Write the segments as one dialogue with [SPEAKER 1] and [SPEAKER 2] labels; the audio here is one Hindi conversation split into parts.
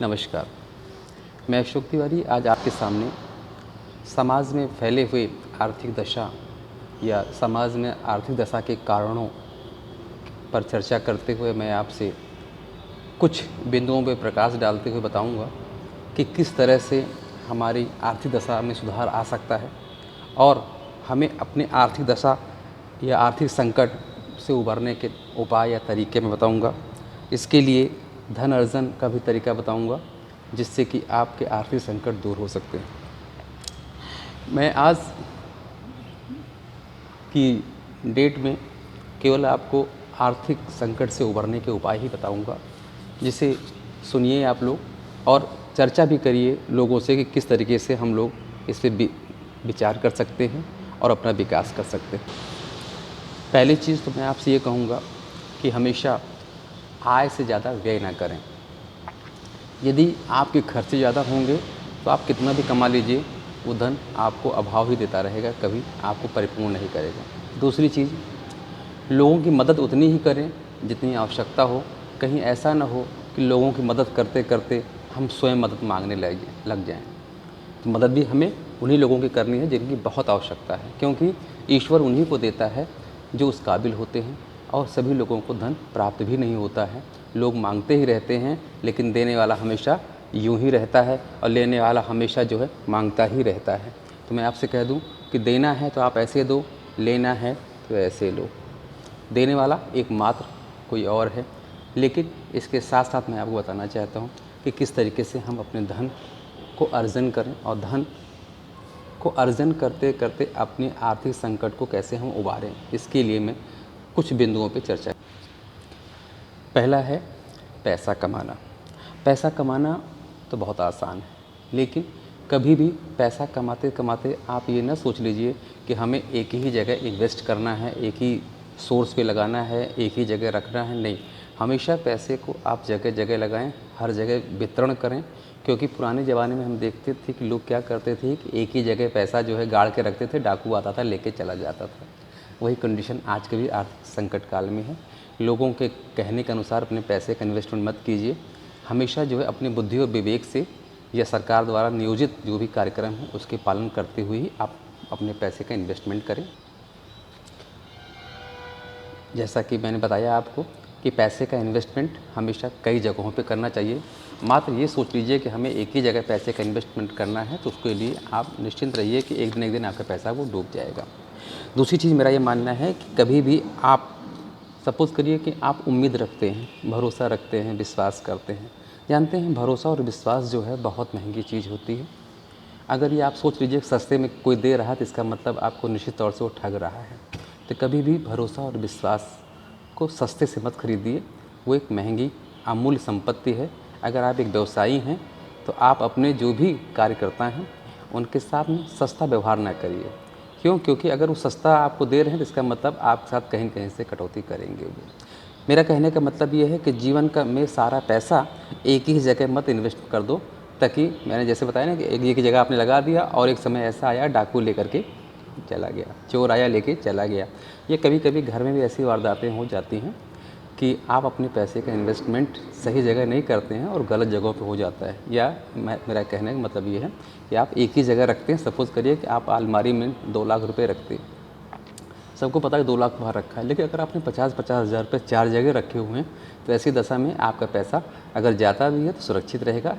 [SPEAKER 1] नमस्कार, मैं अशोक तिवारी आज आपके सामने समाज में फैले हुए आर्थिक दशा या समाज में आर्थिक दशा के कारणों पर चर्चा करते हुए मैं आपसे कुछ बिंदुओं पर प्रकाश डालते हुए बताऊंगा कि किस तरह से हमारी आर्थिक दशा में सुधार आ सकता है और हमें अपने आर्थिक दशा या आर्थिक संकट से उभरने के उपाय या तरीके मैं बताऊंगा। इसके लिए धन अर्जन का भी तरीका बताऊंगा जिससे कि आपके आर्थिक संकट दूर हो सकते हैं। मैं आज की डेट में केवल आपको आर्थिक संकट से उभरने के उपाय ही बताऊंगा, जिसे सुनिए आप लोग और चर्चा भी करिए लोगों से कि किस तरीके से हम लोग इस पर विचार कर सकते हैं और अपना विकास कर सकते हैं। पहली चीज़ तो मैं आपसे ये कहूँगा कि हमेशा आय से ज़्यादा व्यय ना करें। यदि आपके खर्चे ज़्यादा होंगे तो आप कितना भी कमा लीजिए, वो धन आपको अभाव ही देता रहेगा, कभी आपको परिपूर्ण नहीं करेगा। दूसरी चीज़, लोगों की मदद उतनी ही करें जितनी आवश्यकता हो। कहीं ऐसा ना हो कि लोगों की मदद करते करते हम स्वयं मदद मांगने लग जाएं। तो मदद भी हमें उन्हीं लोगों की करनी है जिनकी बहुत आवश्यकता है, क्योंकि ईश्वर उन्हीं को देता है जो उस काबिल होते हैं और सभी लोगों को धन प्राप्त भी नहीं होता है। लोग मांगते ही रहते हैं, लेकिन देने वाला हमेशा यूं ही रहता है और लेने वाला हमेशा जो है मांगता ही रहता है। तो मैं आपसे कह दूं कि देना है तो आप ऐसे दो, लेना है तो ऐसे लो। देने वाला एकमात्र कोई और है। लेकिन इसके साथ साथ मैं आपको बताना चाहता हूँ कि किस तरीके से हम अपने धन को अर्जन करें और धन को अर्जन करते करते अपने आर्थिक संकट को कैसे हम उबारें। इसके लिए मैं कुछ बिंदुओं पे चर्चा। पहला है पैसा कमाना। पैसा कमाना तो बहुत आसान है, लेकिन कभी भी पैसा कमाते कमाते आप ये ना सोच लीजिए कि हमें एक ही जगह इन्वेस्ट करना है, एक ही सोर्स पे लगाना है, एक ही जगह रखना है। नहीं, हमेशा पैसे को आप जगह जगह लगाएं, हर जगह वितरण करें। क्योंकि पुराने ज़माने में हम देखते थे कि लोग क्या करते थे कि एक ही जगह पैसा जो है गाड़ के रखते थे, डाकू आता था लेके चला जाता था। वही कंडीशन आज के भी आर्थिक संकट काल में है। लोगों के कहने के अनुसार अपने पैसे का इन्वेस्टमेंट मत कीजिए। हमेशा जो है अपनी बुद्धि और विवेक से या सरकार द्वारा नियोजित जो भी कार्यक्रम है उसके पालन करते हुए ही आप अपने पैसे का इन्वेस्टमेंट करें। जैसा कि मैंने बताया आपको कि पैसे का इन्वेस्टमेंट हमेशा कई जगहों पे करना चाहिए। मात्र ये सोच लीजिए कि हमें एक ही जगह पैसे का इन्वेस्टमेंट करना है, तो उसके लिए आप निश्चिंत रहिए कि एक दिन आपका पैसा वो डूब जाएगा। दूसरी चीज़ मेरा ये मानना है कि कभी भी आप सपोज़ करिए कि आप उम्मीद रखते हैं, भरोसा रखते हैं, विश्वास करते हैं। जानते हैं भरोसा और विश्वास जो है बहुत महंगी चीज़ होती है। अगर ये आप सोच लीजिए सस्ते में कोई दे रहा है तो इसका मतलब आपको निश्चित तौर से वो ठग रहा है। तो कभी भी भरोसा और विश्वास को सस्ते से मत खरीदिए, वो एक महंगी अमूल्य संपत्ति है। अगर आप एक व्यवसायी हैं तो आप अपने जो भी कार्यकर्ता हैं उनके साथ में सस्ता व्यवहार ना करिए। क्यों? क्योंकि अगर वो सस्ता आपको दे रहे हैं तो इसका मतलब आपके साथ कहीं कहीं से कटौती करेंगे वो। मेरा कहने का मतलब ये है कि जीवन का में सारा पैसा एक ही जगह मत इन्वेस्ट कर दो, ताकि मैंने जैसे बताया ना कि एक ही जगह आपने लगा दिया और एक समय ऐसा आया डाकू लेकर के चला गया, चोर आया लेके चला गया। ये कभी कभी घर में भी ऐसी वारदातें हो जाती हैं कि आप अपने पैसे का इन्वेस्टमेंट सही जगह नहीं करते हैं और गलत जगहों पे हो जाता है। या मेरा कहने का मतलब ये है कि आप एक ही जगह रखते हैं। सपोज़ करिए कि आप अलमारी में 2 लाख रुपए रखते हैं, सबको पता है 2 लाख बाहर रखा है, लेकिन अगर आपने 50-50 हज़ार रुपये 4 जगह रखे हुए हैं तो ऐसी दशा में आपका पैसा अगर जाता भी है तो सुरक्षित रहेगा।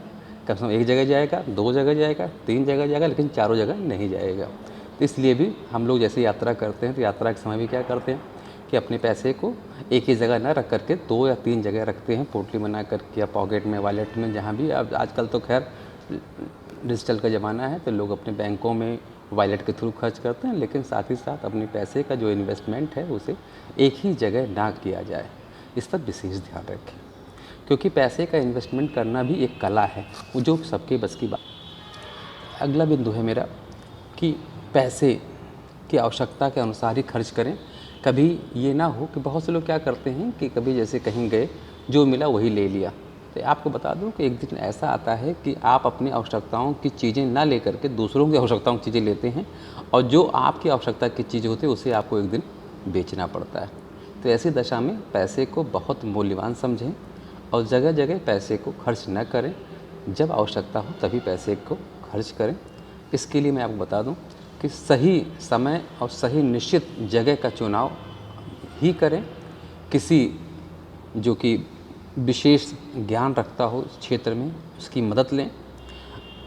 [SPEAKER 1] कम से कम एक जगह जाएगा, 2 जगह जाएगा, 3 जगह जाएगा, लेकिन चारों जगह नहीं जाएगा। तो इसलिए भी हम लोग जैसे यात्रा करते हैं तो यात्रा के समय भी क्या करते हैं कि अपने पैसे को एक ही जगह ना रख करके 2 या 3 जगह रखते हैं, पोटली बना करके या पॉकेट में, वॉलेट में, जहाँ भी। अब आजकल तो खैर डिजिटल का ज़माना है तो लोग अपने बैंकों में वॉलेट के थ्रू खर्च करते हैं, लेकिन साथ ही साथ अपने पैसे का जो इन्वेस्टमेंट है उसे एक ही जगह ना किया जाए, इस पर विशेष ध्यान रखें। क्योंकि पैसे का इन्वेस्टमेंट करना भी एक कला है, वो जो सबके बस की बात। अगला बिंदु है मेरा कि पैसे की आवश्यकता के अनुसार ही खर्च करें। कभी ये ना हो कि बहुत से लोग क्या करते हैं कि कभी जैसे कहीं गए, जो मिला वही ले लिया। तो आपको बता दूं कि एक दिन ऐसा आता है कि आप अपनी आवश्यकताओं की चीज़ें ना लेकर के दूसरों की आवश्यकताओं की चीज़ें लेते हैं, और जो आपकी आवश्यकता की चीज़ होती है उसे आपको एक दिन बेचना पड़ता है। तो ऐसी दशा में पैसे को बहुत मूल्यवान समझें और जगह जगह पैसे को खर्च न करें। जब आवश्यकता हो तभी पैसे को खर्च करें। इसके लिए मैं आपको बता दूं कि सही समय और सही निश्चित जगह का चुनाव ही करें। किसी जो कि विशेष ज्ञान रखता हो इस क्षेत्र में उसकी मदद लें,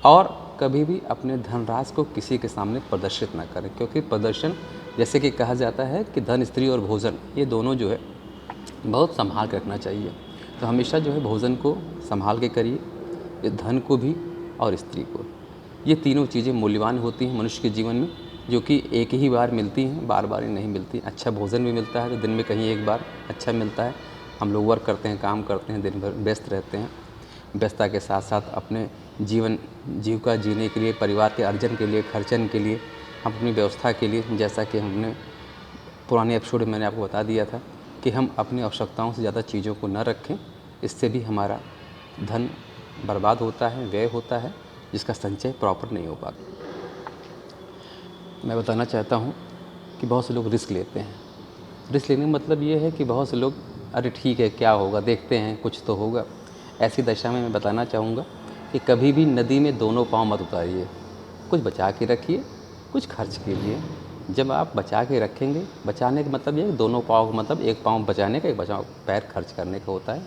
[SPEAKER 1] और कभी भी अपने धनराशि को किसी के सामने प्रदर्शित ना करें, क्योंकि प्रदर्शन, जैसे कि कहा जाता है कि धन, स्त्री और भोजन, ये दोनों जो है बहुत संभाल के रखना चाहिए। तो हमेशा जो है भोजन को संभाल के करिए, ये धन को भी और स्त्री को। ये तीनों चीज़ें मूल्यवान होती हैं मनुष्य के जीवन में, जो कि एक ही बार मिलती हैं, बार बार नहीं मिलती। अच्छा भोजन भी मिलता है तो दिन में कहीं एक बार अच्छा मिलता है। हम लोग वर्क करते हैं, काम करते हैं, दिन भर व्यस्त रहते हैं। व्यस्तता के साथ साथ अपने जीविका जीने के लिए, परिवार के अर्जन के लिए, खर्चन के लिए, हम अपनी व्यवस्था के लिए, जैसा कि हमने पुराने एपिसोड में मैंने आपको बता दिया था कि हम अपनी आवश्यकताओं से ज़्यादा चीज़ों को न रखें। इससे भी हमारा धन बर्बाद होता है, व्यय होता है, जिसका संचय प्रॉपर नहीं हो पाता। मैं बताना चाहता हूँ कि बहुत से लोग रिस्क लेते हैं। रिस्क लेने का मतलब ये है कि बहुत से लोग, अरे ठीक है क्या होगा, देखते हैं कुछ तो होगा। ऐसी दशा में मैं बताना चाहूँगा कि कभी भी नदी में दोनों पाँव मत उतारिए। कुछ बचा के रखिए, कुछ खर्च कीजिए। जब आप बचा के रखेंगे, बचाने का मतलब ये है दोनों पाँव, मतलब एक पाँव बचाने का, एक पैर खर्च करने का होता है,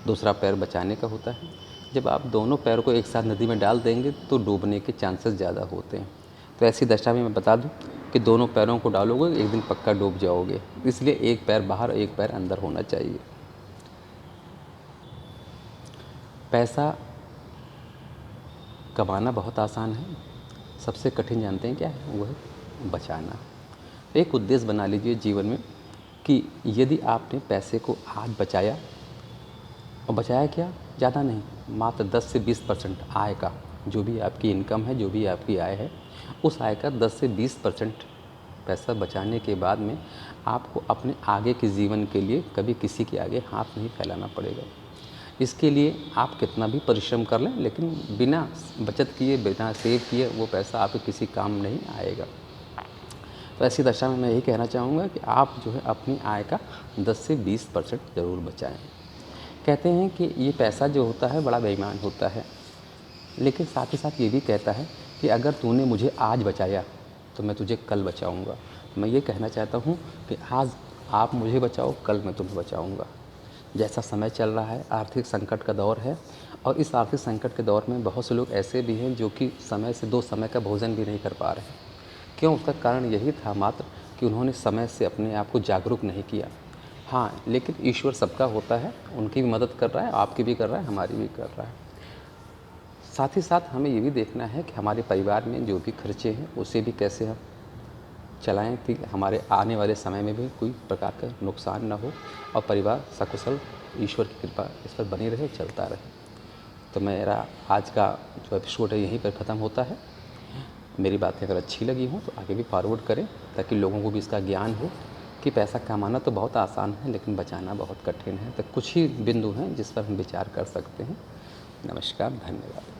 [SPEAKER 1] दूसरा पैर बचाने का होता है। जब आप दोनों पैर को एक साथ नदी में डाल देंगे तो डूबने के चांसेस ज़्यादा होते हैं। तो ऐसी दशा में मैं बता दूं कि दोनों पैरों को डालोगे एक दिन पक्का डूब जाओगे। इसलिए एक पैर बाहर, एक पैर अंदर होना चाहिए। पैसा कमाना बहुत आसान है, सबसे कठिन जानते हैं क्या है? वो है बचाना। एक उद्देश्य बना लीजिए जीवन में कि यदि आपने पैसे को आज बचाया, और बचाया क्या, ज़्यादा नहीं, मात्र 10 से 20% आय का, जो भी आपकी इनकम है, जो भी आपकी आय है, उस आय का 10 से 20% पैसा बचाने के बाद में आपको अपने आगे के जीवन के लिए कभी किसी के आगे हाथ नहीं फैलाना पड़ेगा। इसके लिए आप कितना भी परिश्रम कर लें, लेकिन बिना बचत किए, बिना सेव किए वो पैसा आपके किसी काम नहीं आएगा। तो ऐसी दशा में मैं यही कहना चाहूँगा कि आप जो है अपनी आय का 10 से 20% ज़रूर बचाएँ। कहते हैं कि ये पैसा जो होता है बड़ा बेईमान होता है, लेकिन साथ ही साथ ये भी कहता है कि अगर तूने मुझे आज बचाया तो मैं तुझे कल बचाऊँगा। मैं ये कहना चाहता हूँ कि आज आप मुझे बचाओ, कल मैं तुम्हें बचाऊँगा। जैसा समय चल रहा है, आर्थिक संकट का दौर है, और इस आर्थिक संकट के दौर में बहुत से लोग ऐसे भी हैं जो कि समय से 2 समय का भोजन भी नहीं कर पा रहे हैं। क्यों? उसका कारण यही था मात्र कि उन्होंने समय से अपने आप को जागरूक नहीं किया। हाँ, लेकिन ईश्वर सबका होता है, उनकी भी मदद कर रहा है, आपकी भी कर रहा है, हमारी भी कर रहा है। साथ ही साथ हमें ये भी देखना है कि हमारे परिवार में जो भी खर्चे हैं उसे भी कैसे हम चलाएं कि हमारे आने वाले समय में भी कोई प्रकार का नुकसान ना हो, और परिवार सकुशल, ईश्वर की कृपा इस पर बनी रहे, चलता रहे। तो मेरा आज का जो एपिसोड है यहीं पर ख़त्म होता है। मेरी बातें अगर अच्छी लगी हों तो आगे भी फॉरवर्ड करें, ताकि लोगों को भी इसका ज्ञान हो कि पैसा कमाना तो बहुत आसान है, लेकिन बचाना बहुत कठिन है। तो कुछ ही बिंदु हैं जिस पर हम विचार कर सकते हैं। नमस्कार, धन्यवाद।